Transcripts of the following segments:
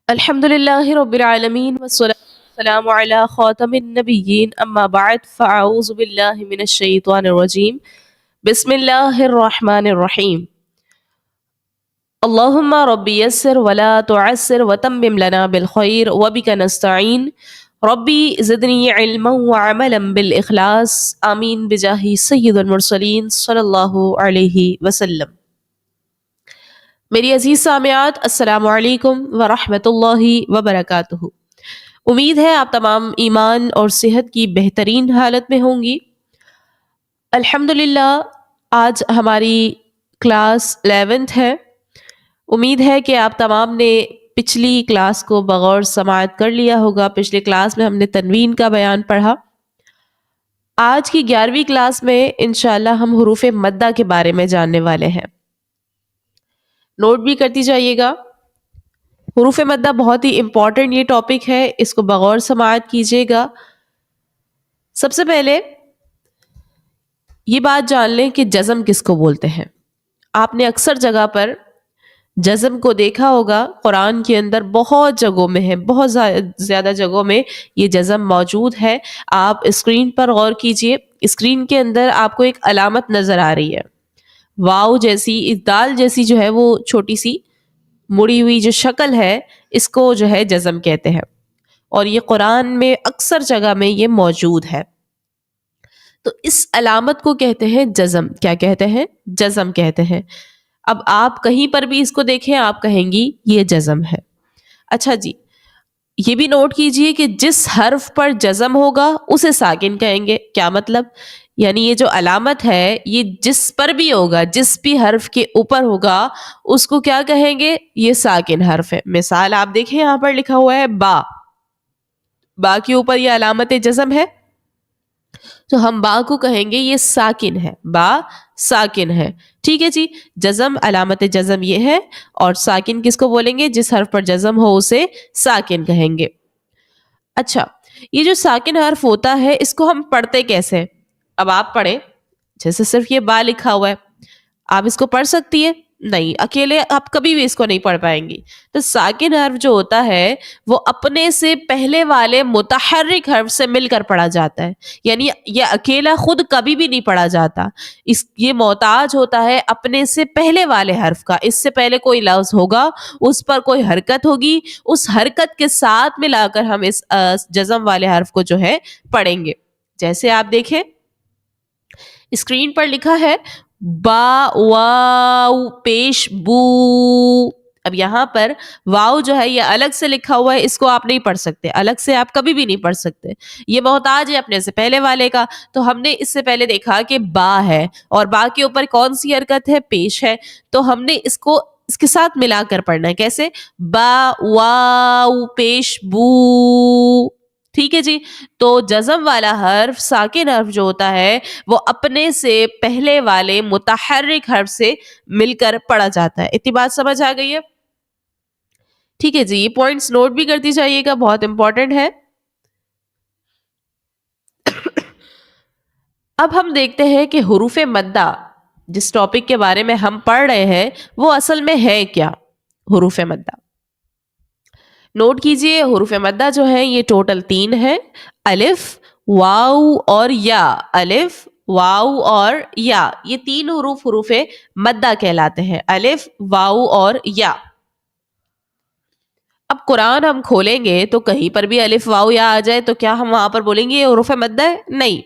الحمد لله رب العالمين والسلام على خاتم النبيين أما بعد فأعوذ بالله من الشيطان الرجيم بسم الله الرحمن الرحيم اللهم ربي يسر ولا تعسر وتمم لنا بالخير وبك نستعين ربي زدني علما وعملا بالإخلاص آمين بجاه سيد المرسلين صلی اللہ علیہ وسلم. میری عزیز سامعات، السلام علیکم ورحمۃ اللہ وبرکاتہ. امید ہے آپ تمام ایمان اور صحت کی بہترین حالت میں ہوں گی. الحمدللہ آج ہماری کلاس 11th ہے. امید ہے کہ آپ تمام نے پچھلی کلاس کو بغور سماعت کر لیا ہوگا. پچھلی کلاس میں ہم نے تنوین کا بیان پڑھا. آج کی 11ویں کلاس میں انشاءاللہ ہم حروف مدہ کے بارے میں جاننے والے ہیں. نوٹ بھی کرتی جائیے گا. حروف مدہ بہت ہی امپورٹنٹ یہ ٹاپک ہے، اس کو بغور سماعت کیجیے گا. سب سے پہلے یہ بات جان لیں کہ جزم کس کو بولتے ہیں. آپ نے اکثر جگہ پر جزم کو دیکھا ہوگا. قرآن کے اندر بہت جگہوں میں ہے، بہت زیادہ جگہوں میں یہ جزم موجود ہے. آپ اسکرین پر غور کیجئے. اسکرین کے اندر آپ کو ایک علامت نظر آ رہی ہے، واو جیسی، دال جیسی جو ہے وہ چھوٹی سی مڑی ہوئی جو شکل ہے، اس کو جو ہے جزم کہتے ہیں. اور یہ قرآن میں اکثر جگہ میں یہ موجود ہے. تو اس علامت کو کہتے ہیں جزم. کیا کہتے ہیں؟ جزم کہتے ہیں. اب آپ کہیں پر بھی اس کو دیکھیں، آپ کہیں گی یہ جزم ہے. اچھا جی، یہ بھی نوٹ کیجئے کہ جس حرف پر جزم ہوگا اسے ساکن کہیں گے. کیا مطلب؟ یعنی یہ جو علامت ہے یہ جس پر بھی ہوگا، جس بھی حرف کے اوپر ہوگا اس کو کیا کہیں گے؟ یہ ساکن حرف ہے. مثال آپ دیکھیں، یہاں پر لکھا ہوا ہے با. با کے اوپر یہ علامت جزم ہے، تو ہم با کو کہیں گے یہ ساکن ہے. با ساکن ہے. ٹھیک ہے جی. جزم، علامت جزم یہ ہے. اور ساکن کس کو بولیں گے؟ جس حرف پر جزم ہو اسے ساکن کہیں گے. اچھا، یہ جو ساکن حرف ہوتا ہے اس کو ہم پڑھتے کیسے؟ اب آپ پڑھیں، جیسے صرف یہ با لکھا ہوا ہے، آپ اس کو پڑھ سکتی ہیں؟ نہیں، اکیلے آپ کبھی بھی اس کو نہیں پڑھ پائیں گی. تو ساکن حرف جو ہوتا ہے وہ اپنے سے پہلے والے متحرک حرف سے مل کر پڑھا جاتا ہے. یعنی یہ اکیلا خود کبھی بھی نہیں پڑھا جاتا. یہ محتاج ہوتا ہے اپنے سے پہلے والے حرف کا. اس سے پہلے کوئی لفظ ہوگا، اس پر کوئی حرکت ہوگی، اس حرکت کے ساتھ ملا کر ہم اس جزم والے حرف کو جو ہے پڑھیں گے. جیسے آپ دیکھیں اسکرین پر لکھا ہے با واو پیش بو. اب یہاں پر واو جو ہے یہ الگ سے لکھا ہوا ہے، اس کو آپ نہیں پڑھ سکتے، الگ سے آپ کبھی بھی نہیں پڑھ سکتے. یہ محتاج ہے اپنے سے پہلے والے کا. تو ہم نے اس سے پہلے دیکھا کہ با ہے، اور با کے اوپر کون سی حرکت ہے؟ پیش ہے. تو ہم نے اس کو اس کے ساتھ ملا کر پڑھنا ہے. کیسے؟ با واو پیش بو. ٹھیک ہے جی. تو جزم والا حرف، ساکن حرف جو ہوتا ہے وہ اپنے سے پہلے والے متحرک حرف سے مل کر پڑھا جاتا ہے. اتنی بات سمجھ آ گئی ہے؟ ٹھیک ہے جی. یہ پوائنٹس نوٹ بھی کرتی جائیے گا، بہت امپورٹنٹ ہے. اب ہم دیکھتے ہیں کہ حروف مدہ، جس ٹاپک کے بارے میں ہم پڑھ رہے ہیں، وہ اصل میں ہے کیا؟ حروف مدہ نوٹ کیجئے. حروف مدہ جو ہے یہ ٹوٹل 3 ہے: الف، واو اور یا. الف، واو اور یا، یہ 3 حروف مدہ کہلاتے ہیں. الف، واو اور یا. اب قرآن ہم کھولیں گے تو کہیں پر بھی الف واو یا آ جائے تو کیا ہم وہاں پر بولیں گے یہ حروف مدہ ہے؟ نہیں.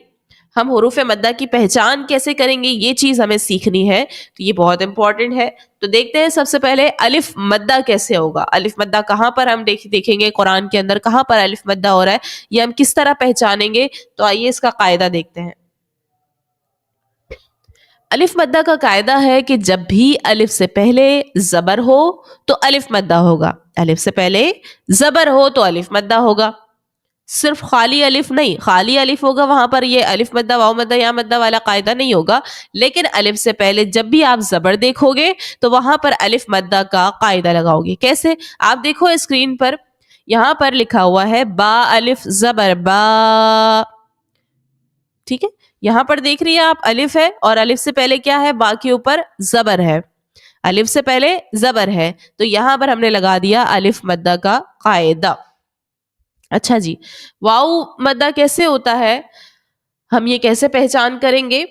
ہم حروف مدہ کی پہچان کیسے کریں گے؟ یہ چیز ہمیں سیکھنی ہے. تو یہ بہت امپورٹنٹ ہے. تو دیکھتے ہیں سب سے پہلے الف مدہ کیسے ہوگا. الف مدہ کہاں پر ہم دیکھیں گے قرآن کے اندر، کہاں پر الف مدہ ہو رہا ہے، یہ ہم کس طرح پہچانیں گے؟ تو آئیے اس کا قاعدہ دیکھتے ہیں. الف مدہ کا قاعدہ ہے کہ جب بھی الف سے پہلے زبر ہو تو الف مدہ ہوگا. الف سے پہلے زبر ہو تو الف مدہ ہوگا. صرف خالی الف نہیں، خالی الف ہوگا وہاں پر یہ الف مدہ واو مدہ یا مدہ والا قاعدہ نہیں ہوگا. لیکن الف سے پہلے جب بھی آپ زبر دیکھو گے تو وہاں پر الف مدہ کا قاعدہ لگاؤ گے. کیسے؟ آپ دیکھو اسکرین پر، یہاں پر لکھا ہوا ہے با الف زبر با. ٹھیک ہے، یہاں پر دیکھ رہی ہیں آپ الف ہے، اور الف سے پہلے کیا ہے؟ با کے اوپر زبر ہے. الف سے پہلے زبر ہے تو یہاں پر ہم نے لگا دیا الف مدہ کا قاعدہ. اچھا جی, واؤ مدہ کیسے ہوتا ہے, ہم یہ کیسے پہچان کریں گے؟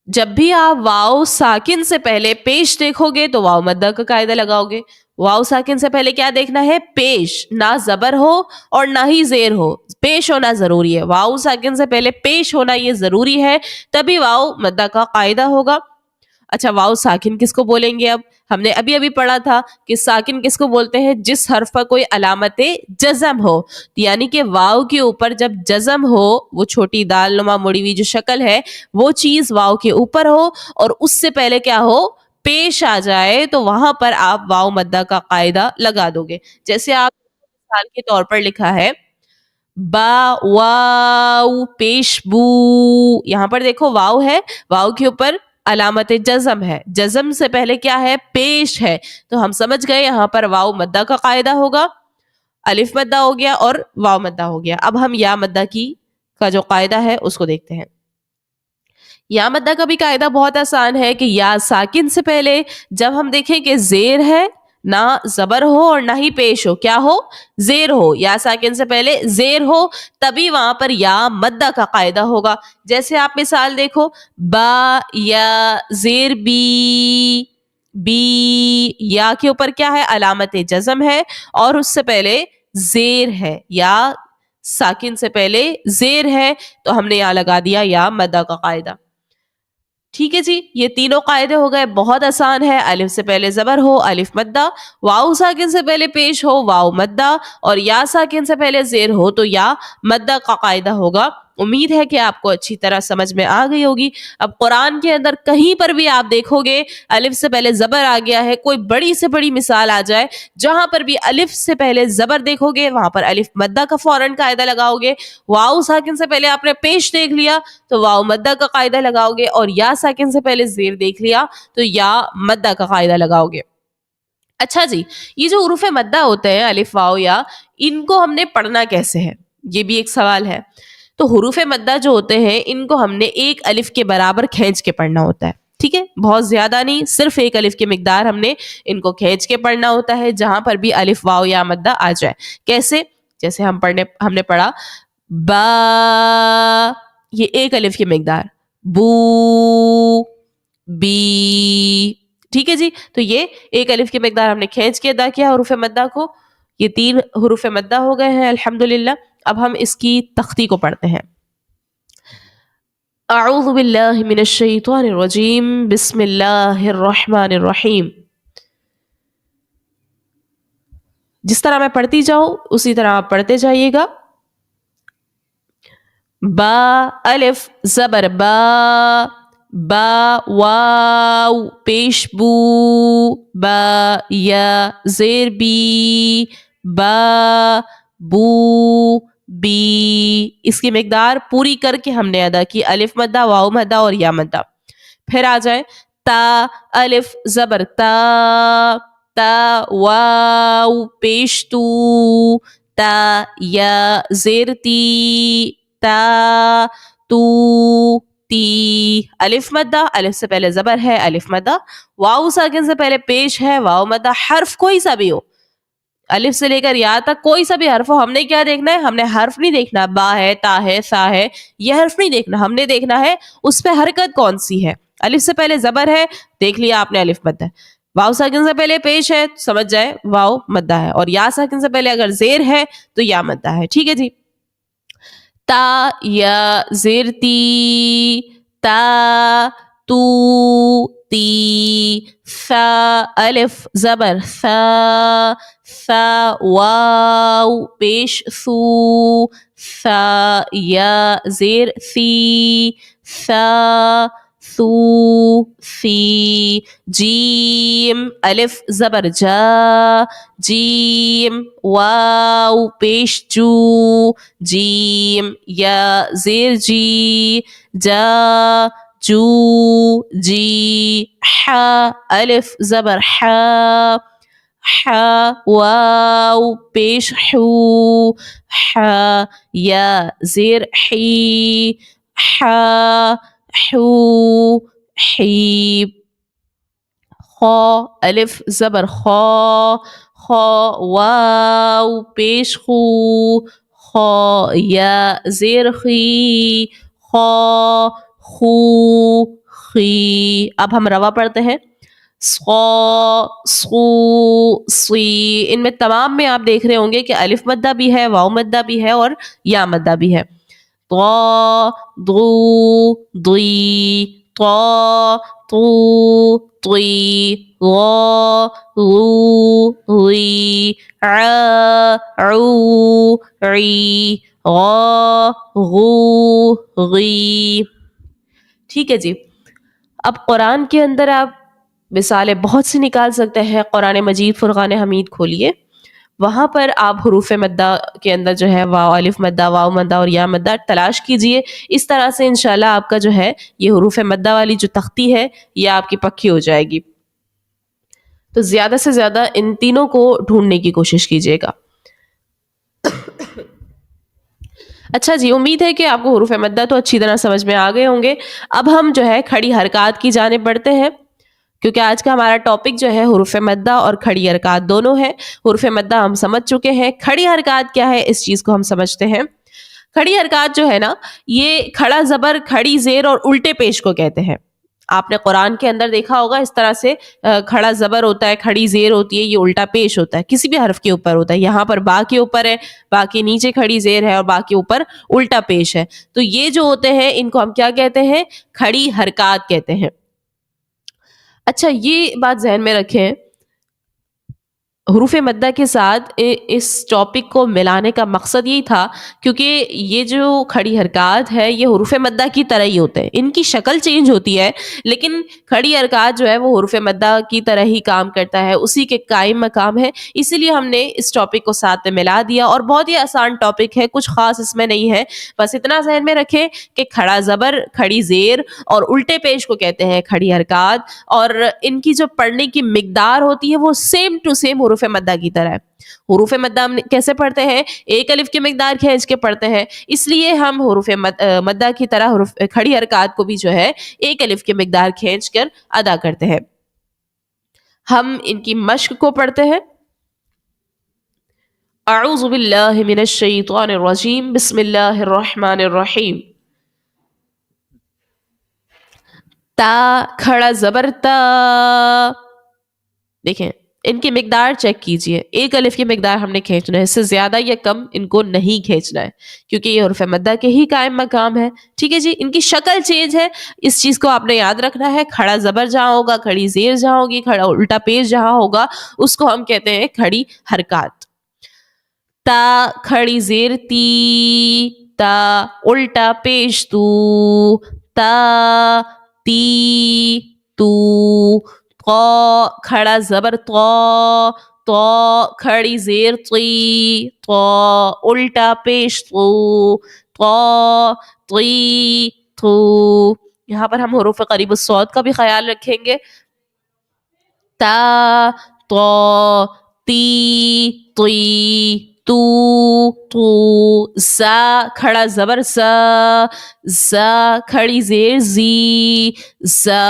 جب بھی آپ واؤ ساکن سے پہلے پیش دیکھو گے تو واؤ مدہ کا قاعدہ لگاؤ گے. واؤ ساکن سے پہلے کیا دیکھنا ہے؟ پیش, نہ زبر ہو اور نہ ہی زیر ہو, پیش ہونا ضروری ہے. واؤ ساکن سے پہلے پیش ہونا یہ ضروری ہے, تبھی واؤ مدہ کا قاعدہ ہوگا. اچھا, واؤ ساکن کس کو بولیں گے؟ اب ہم نے ابھی پڑھا تھا کہ ساکن کس کو بولتے ہیں؟ جس حرف پر کوئی علامت جزم ہو, یعنی کہ واؤ کے اوپر جب جزم ہو, وہ چھوٹی دال نما مڑی ہوئی جو شکل ہے وہ چیز واؤ کے اوپر ہو اور اس سے پہلے کیا ہو؟ پیش آ جائے, تو وہاں پر آپ واؤ مدہ کا قاعدہ لگا دو گے. جیسے آپ مثال کے طور پر لکھا ہے با واو پیش بو, یہاں پر دیکھو واؤ ہے, واؤ کے اوپر علامت جزم ہے, جزم سے پہلے کیا ہے؟ پیش ہے, تو ہم سمجھ گئے یہاں پر واؤ مدہ کا قاعدہ ہوگا. الف مدہ ہو گیا اور واؤ مدہ ہو گیا. اب ہم یا مدہ کا جو قاعدہ ہے اس کو دیکھتے ہیں. یا مدہ کا بھی قاعدہ بہت آسان ہے کہ یا ساکن سے پہلے جب ہم دیکھیں کہ زیر ہے, نہ زبر ہو اور نہ ہی پیش ہو, کیا ہو؟ زیر ہو. یا ساکن سے پہلے زیر ہو, تبھی وہاں پر یا مدہ کا قاعدہ ہوگا. جیسے آپ مثال دیکھو با یا زیر بی, بی یا کے اوپر کیا ہے؟ علامت جزم ہے اور اس سے پہلے زیر ہے, یا ساکن سے پہلے زیر ہے, تو ہم نے یہاں لگا دیا یا مدہ کا قاعدہ. ٹھیک ہے جی, یہ تینوں قاعدے ہو گئے, بہت آسان ہے. الف سے پہلے زبر ہو الف مدہ, واؤ ساکن سے پہلے پیش ہو واؤ مدہ, اور یا ساکن سے پہلے زیر ہو تو یا مدہ کا قاعدہ ہوگا. امید ہے کہ آپ کو اچھی طرح سمجھ میں آ گئی ہوگی. اب قرآن کے اندر کہیں پر بھی آپ دیکھو گے الف سے پہلے زبر آ گیا ہے, کوئی بڑی سے بڑی مثال آ جائے جہاں پر بھی الف سے پہلے زبر دیکھو گے وہاں پر الف مدہ کا فوراً قاعدہ لگاؤ گے. واؤ ساکن سے پہلے آپ نے پیش دیکھ لیا تو واؤ مدہ کا قاعدہ لگاؤ گے, اور یا ساکن سے پہلے زیر دیکھ لیا تو یا مدہ کا قاعدہ لگاؤ گے. اچھا جی, یہ جو حروف مدہ ہوتے ہیں الف واؤ یا, ان کو ہم نے پڑھنا کیسے ہے, یہ بھی ایک سوال ہے. تو حروف مدہ جو ہوتے ہیں ان کو ہم نے ایک الف کے برابر کھینچ کے پڑھنا ہوتا ہے. ٹھیک ہے, بہت زیادہ نہیں, صرف ایک الف کی مقدار ہم نے ان کو کھینچ کے پڑھنا ہوتا ہے جہاں پر بھی الف واؤ یا مدہ آ جائے. کیسے؟ جیسے ہم نے پڑھا با, یہ ایک الف کی مقدار, بو بی. ٹھیک ہے جی, تو یہ ایک الف کی مقدار ہم نے کھینچ کے ادا کیا حروف مدہ کو. یہ 3 حروف مدہ ہو گئے ہیں الحمدللہ. اب ہم اس کی تختی کو پڑھتے ہیں. اعوذ باللہ من الشیطان الرجیم, بسم اللہ الرحمن الرحیم. جس طرح میں پڑھتی جاؤں اسی طرح آپ پڑھتے جائیے گا. با الف زبر با, با واو پیش بو, با یا زیر بی, با بو بی. اس کی مقدار پوری کر کے ہم نے ادا کی, الف مدہ واو مدہ اور یا مدہ. پھر آ جائے تا الف زبر تا, تا واو پیش تو, تا یا زیر تی, تا تو تی. الف مدہ, الف سے پہلے زبر ہے الف مدہ, واو ساکن سے پہلے پیش ہے واو مدہ. حرف کوئی سا بھی ہو, الف سے لے کر یا تک کوئی سا بھی حرف ہو, ہم نے کیا دیکھنا ہے؟ ہم نے حرف نہیں دیکھنا با ہے تا ہے سا ہے, یہ حرف نہیں دیکھنا, ہم نے دیکھنا ہے اس پہ حرکت کون سی ہے. الف سے پہلے زبر ہے, دیکھ لیا آپ نے الف مدہ. واو ساکن سے پہلے پیش ہے, سمجھ جائے واو مدہ ہے, اور یا ساکن سے پہلے اگر زیر ہے تو یا مدہ ہے. ٹھیک ہے جی, تا یا زیر تی, تا تو تی, ثا الف زبر ثا, ثا واو پیش ثو, ثا یا زیر ثی, ثا ثو ثی. جیم الف زبر جا, جیم واو پیش جو, جیم یا زیر جی, جا جو جی. حا الف زبر حا, حا واو پیش حو, حا یا زیر حی, حا حو حی. خا الف زبر خا خا واو پیش خو خا یا زیر خی خا خو خی. اب ہم روا پڑھتے ہیں صا صو صی. ان میں تمام میں آپ دیکھ رہے ہوں گے کہ الف مدہ بھی ہے، واو مدہ بھی ہے اور یا مدہ بھی ہے. طا ضو ضی طا طو طی غا غو غی ع عو عی غا غو غی. ٹھیک ہے جی. اب قرآن کے اندر آپ مثالیں بہت سی نکال سکتے ہیں. قرآن مجید فرقان حمید کھولیے، وہاں پر آپ حروف مدہ کے اندر جو ہے واو الف مدہ، واو مدہ اور یا مدہ تلاش کیجئے. اس طرح سے انشاءاللہ آپ کا جو ہے یہ حروف مدہ والی جو تختی ہے یہ آپ کی پکی ہو جائے گی. تو زیادہ سے زیادہ ان تینوں کو ڈھونڈنے کی کوشش کیجئے گا. اچھا جی، امید ہے کہ آپ کو حروف مدہ تو اچھی طرح سمجھ میں آ گئے ہوں گے. اب ہم جو ہے کھڑی حرکات کی جانب بڑھتے ہیں، کیونکہ آج کا ہمارا ٹاپک جو ہے حروف مدہ اور کھڑی حرکات دونوں ہے. حروف مدہ ہم سمجھ چکے ہیں، کھڑی حرکات کیا ہے اس چیز کو ہم سمجھتے ہیں. کھڑی حرکات جو ہے نا، یہ کھڑا زبر، کھڑی زیر اور الٹے پیش کو کہتے ہیں. آپ نے قرآن کے اندر دیکھا ہوگا اس طرح سے کھڑا زبر ہوتا ہے، کھڑی زیر ہوتی ہے، یہ الٹا پیش ہوتا ہے، کسی بھی حرف کے اوپر ہوتا ہے. یہاں پر با کے اوپر ہے، با کے نیچے کھڑی زیر ہے اور با کے اوپر الٹا پیش ہے. تو یہ جو ہوتے ہیں ان کو ہم کیا کہتے ہیں؟ کھڑی حرکات کہتے ہیں. اچھا، یہ بات ذہن میں رکھیں، حروف مدہ کے ساتھ اس ٹاپک کو ملانے کا مقصد یہی تھا کیونکہ یہ جو کھڑی حرکات ہے یہ حروف مدہ کی طرح ہی ہوتے ہیں. ان کی شکل چینج ہوتی ہے لیکن کھڑی حرکات جو ہے وہ حروف مدہ کی طرح ہی کام کرتا ہے، اسی کے قائم مقام ہے. اسی لیے ہم نے اس ٹاپک کو ساتھ میں ملا دیا، اور بہت ہی آسان ٹاپک ہے، کچھ خاص اس میں نہیں ہے. بس اتنا ذہن میں رکھیں کہ کھڑا زبر، کھڑی زیر اور الٹے پیش کو کہتے ہیں کھڑی حرکات، اور ان کی جو پڑھنے کی مقدار ہوتی ہے وہ سیم ٹو سیم حروف مدہ کی طرح ہے. حروف مدہ ہم کیسے پڑھتے ہیں؟ ایک الف کی مقدار کھینچ کے پڑھتے ہیں، اس لیے ہم حروف مدہ کی طرح کھڑی حرکات کو بھی جو ہے ایک الف کی مقدار کھینچ کر ادا کرتے ہیں. ہم ان کی مشق کو پڑھتے ہیں. اعوذ باللہ من الشیطان الرجیم، بسم اللہ الرحمن الرحیم. تا کھڑا زبر تا. دیکھیں ان کی مقدار چیک کیجئے، ایک الف کی مقدار ہم نے کھینچنا ہے، اس سے زیادہ یا کم ان کو نہیں کھینچنا ہے کیونکہ یہ حروف مدہ کے ہی قائم مقام ہے. ٹھیک ہے جی. ان کی شکل چینج ہے، اس چیز کو آپ نے یاد رکھنا ہے. کھڑا زبر جہاں ہوگا، کھڑی زیر جہاں ہوگی، کھڑا الٹا پیش جہاں ہوگا، اس کو ہم کہتے ہیں کھڑی حرکات. تا کھڑی زیر تی، تا الٹا پیش تو، تا تی تو. قا کھڑا زبر طا، طا کھڑی زیر طی، طا الٹا پیش تو، طا طی تو. یہاں پر ہم حروف قریب الصوت کا بھی خیال رکھیں گے. تا طا تی طی تو تو. زا کھڑا زبر زا، زا کھڑی زیر زی، زا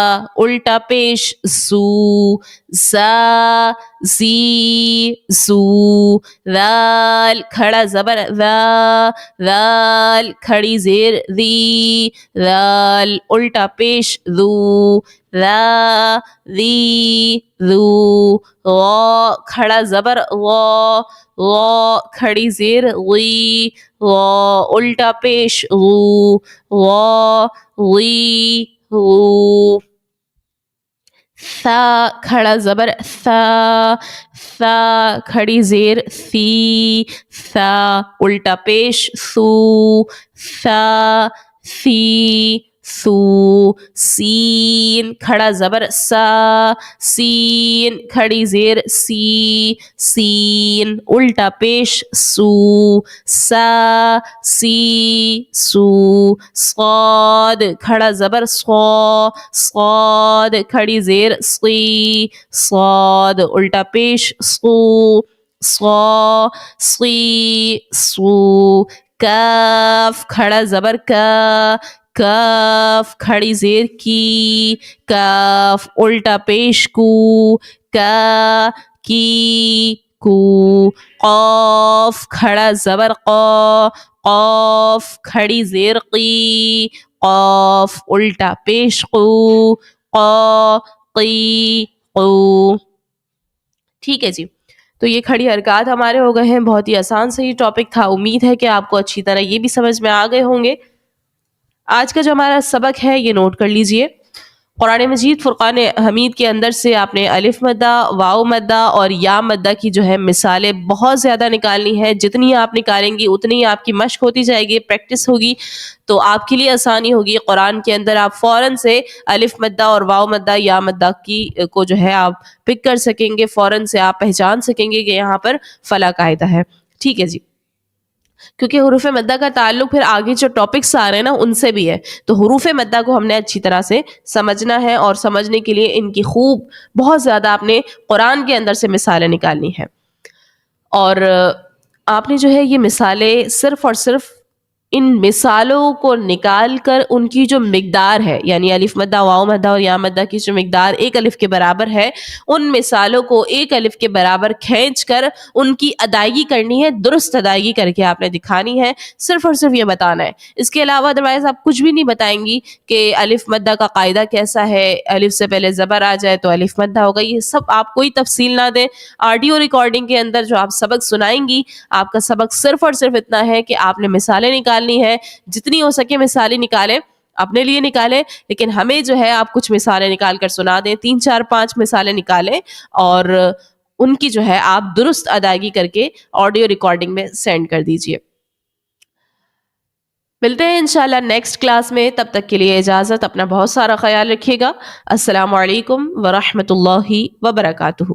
الٹا پیش زو، زا زی زو. ذال کھڑا زبر ذا، ذال کھڑی زیر ذی، ذال الٹا پیش ذو، ذا ذی ذو. غا کھڑا زبر غا، غا کھڑی زیر غی، غا الٹا پیش غو، غا غی غو. ثا کھڑا زبر ثا، ثا کھڑی زیر ثی، ثا الٹا پیش ثو، ثا ثی ثو. سین کھڑا زبر سا، سین کھڑی زیر سی، سین الٹا پیش سو، سا سی سو. صاد کھڑا زبر صا، صاد کھڑی زیر صی، صاد الٹا پیش صو، صا صی صو. کاف کھڑا زبر کا، کاف کھڑی زیر کی، کاف الٹا پیش کو، کا کی کو، قاف کھڑا زبر قا، قاف کھڑی زیر قی، قاف الٹا پیش قو، قا قی قو۔ ٹھیک ہے جی، تو یہ کھڑی حرکات ہمارے ہو گئے ہیں۔ بہت ہی آسان سے یہ ٹاپک تھا، امید ہے کہ آپ کو اچھی طرح یہ بھی سمجھ میں آ گئے ہوں گے۔ آج کا جو ہمارا سبق ہے یہ نوٹ کر لیجئے۔ قرآن مجید فرقان حمید کے اندر سے آپ نے الف مدہ، واو مدہ اور یا مدہ کی جو ہے مثالیں بہت زیادہ نکالنی ہے۔ جتنی آپ نکالیں گی اتنی آپ کی مشق ہوتی جائے گی، پریکٹس ہوگی، تو آپ کے لیے آسانی ہوگی۔ قرآن کے اندر آپ فوراً سے الف مدہ اور واو مدہ، یا مدہ کی کو جو ہے آپ پک کر سکیں گے، فوراً سے آپ پہچان سکیں گے کہ یہاں پر فلاں قاعدہ ہے۔ ٹھیک ہے جی، کیونکہ حروف مدہ کا تعلق پھر آگے جو ٹاپکس آ رہے ہیں نا ان سے بھی ہے، تو حروف مدہ کو ہم نے اچھی طرح سے سمجھنا ہے، اور سمجھنے کے لیے ان کی خوب بہت زیادہ آپ نے قرآن کے اندر سے مثالیں نکالنی ہیں۔ اور آپ نے جو ہے یہ مثالیں صرف اور صرف ان مثالوں کو نکال کر ان کی جو مقدار ہے، یعنی الف مدہ، واو مدہ اور یا مدہ کی جو مقدار ایک الف کے برابر ہے، ان مثالوں کو ایک الف کے برابر کھینچ کر ان کی ادائیگی کرنی ہے، درست ادائیگی کر کے آپ نے دکھانی ہے، صرف اور صرف یہ بتانا ہے۔ اس کے علاوہ ادروائز آپ کچھ بھی نہیں بتائیں گی کہ الف مدہ کا قاعدہ کیسا ہے، الف سے پہلے زبر آ جائے تو الف مدہ ہوگا، یہ سب آپ کوئی تفصیل نہ دیں۔ آڈیو ریکارڈنگ کے اندر جو آپ سبق سنائیں گی، آپ کا سبق صرف اور صرف اتنا ہے کہ آپ نے مثالیں نکالنی ہے، جتنی ہو سکے مثالیں نکالیں، اپنے لیے نکالیں، لیکن ہمیں جو ہے آپ کچھ مثالیں نکال کر سنا دیں، 3 4 5 مثالیں نکالیں، اور ان کی جو ہے آپ درست ادائیگی کر کے آڈیو ریکارڈنگ میں سینڈ کر دیجئے۔ ملتے ہیں انشاءاللہ نیکسٹ کلاس میں، تب تک کے لیے اجازت، اپنا بہت سارا خیال رکھیے گا۔ السلام علیکم ورحمۃ اللہ وبرکاتہ۔